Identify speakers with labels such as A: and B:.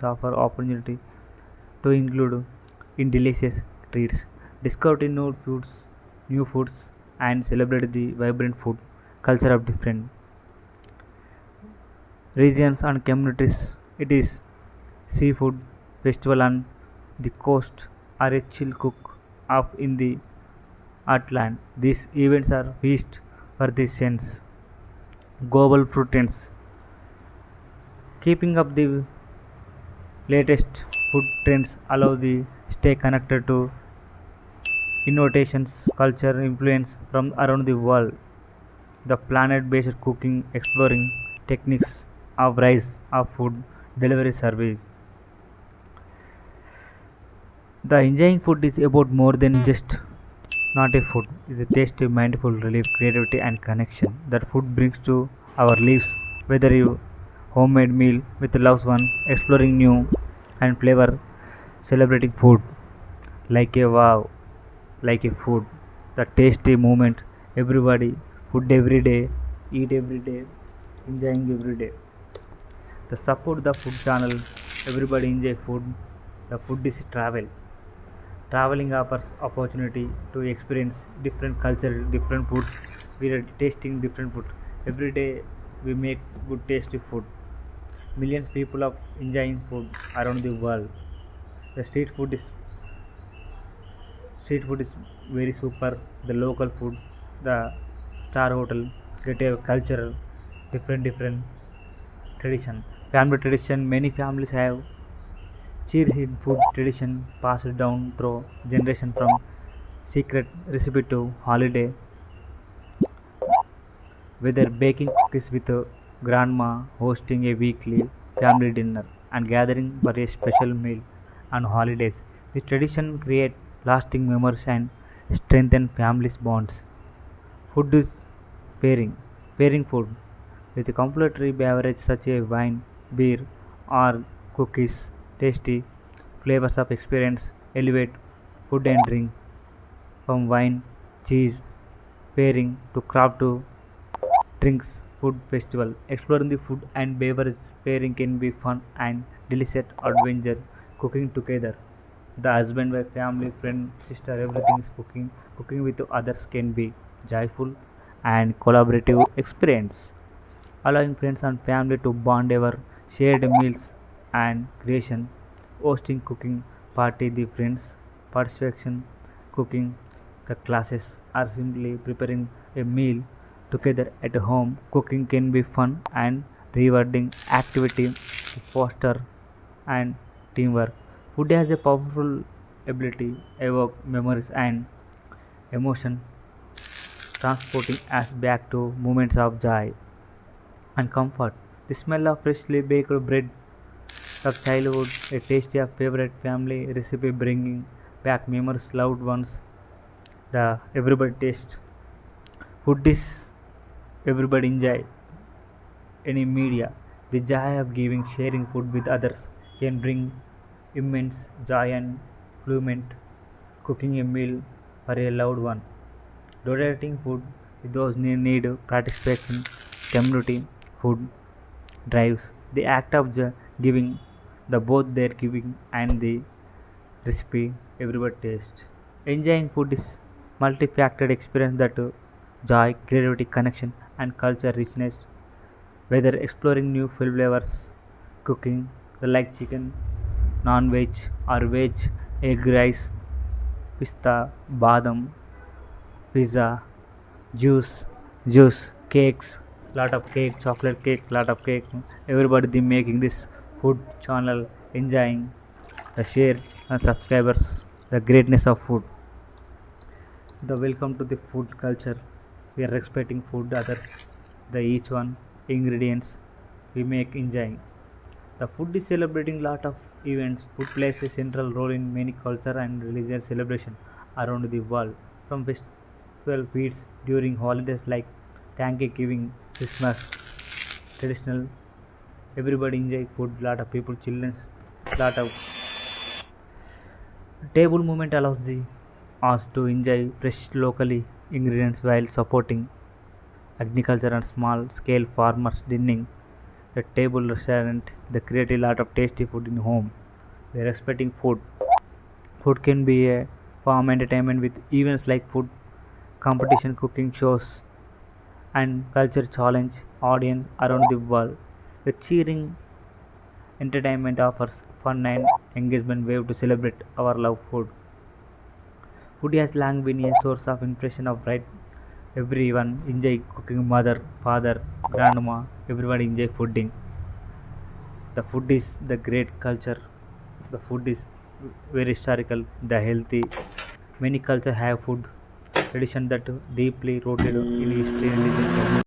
A: meals offer opportunity to include in delicious treats, discover new foods, and celebrate the vibrant food culture of different regions and communities. It is seafood festival on the coast or a chill cook off in the Heartland. These events are feast for the sense. Global fruit trends. Keeping up the latest food trends allow the stay connected to innovations, culture influence from around the world. The planet-based cooking exploring techniques of rise of food delivery service. The enjoying food is about more than just not a food. It's a tasty, mindful relief, creativity, and connection that food brings to our lives. Whether you homemade meal with a loved one, exploring new and flavor, celebrating food like a wow, like a food, the tasty moment. Everybody food every day, eat every day, enjoying every day. The support the food channel. Everybody enjoy food. The food is travel. Traveling offers opportunity to experience different culture, different foods. We are tasting different food. Every day we make good tasty food. Millions people are enjoying food around the world. The street food is very super. The local food, the star hotel, get a cultural, different tradition. Family tradition. Many families have cheer-hit food tradition passed down through generation from secret recipe to holiday, whether baking cookies with grandma, hosting a weekly family dinner, and gathering for a special meal on holidays. This tradition create lasting memories and strengthen families' bonds. Food is pairing. Pairing food with a complementary beverage such as wine, beer, or cookies. Tasty flavors of experience elevate food and drink from wine, cheese, pairing to craft to drinks food festival. Exploring the food and beverage pairing can be fun and delicious adventure. Cooking together. The husband, wife, family, friend, sister, everything is cooking. Cooking with others can be joyful and collaborative experience, allowing friends and family to bond over shared meals and creation. Hosting cooking party, the friends participation, cooking the classes, or simply preparing a meal together at home. Cooking can be fun and rewarding activity to foster and teamwork. Food has a powerful ability evoke memories and emotion, transporting us back to moments of joy and comfort. The smell of freshly baked bread of childhood, a taste of favorite family recipe bringing back memories, loved ones, the everybody taste. Food is everybody enjoy any media. The joy of giving, sharing food with others can bring immense joy and fulfillment. Cooking a meal for a loved one, donating food to those need participation, community food drives the act of giving, the both their giving and the recipe everybody taste. Enjoying food is multifaceted experience that joy, creativity, connection, and culture richness. Whether exploring new flavors, cooking the like chicken, non-veg or veg, egg rice, pista, badam, pizza, juice, cakes, lot of cake, chocolate cake, lot of cake. Everybody they making this food channel, enjoying the share and subscribers, the greatness of food. The welcome to the food culture. We are respecting food others. The each one ingredients we make enjoying. The food is celebrating lot of events. Food plays a central role in many culture and religious celebration around the world. From festival feasts during holidays like Thanksgiving, Christmas, traditional. Everybody enjoy food. Lot of people, childrens, lot of table movement allows us to enjoy fresh locally ingredients while supporting agriculture and small scale farmers dinning. The table restaurant, they create a lot of tasty food in home. They're respecting food. Food can be a form entertainment with events like food competition, cooking shows, and culture challenge audience around the world. The cheering entertainment offers fun and engagement way to celebrate our love food. Food has long been a source of impression of right. Everyone enjoy cooking. Mother, father, grandma, everyone enjoy fooding. The food is the great culture. The food is very historical, the healthy. Many cultures have food tradition that deeply rooted in history and religion.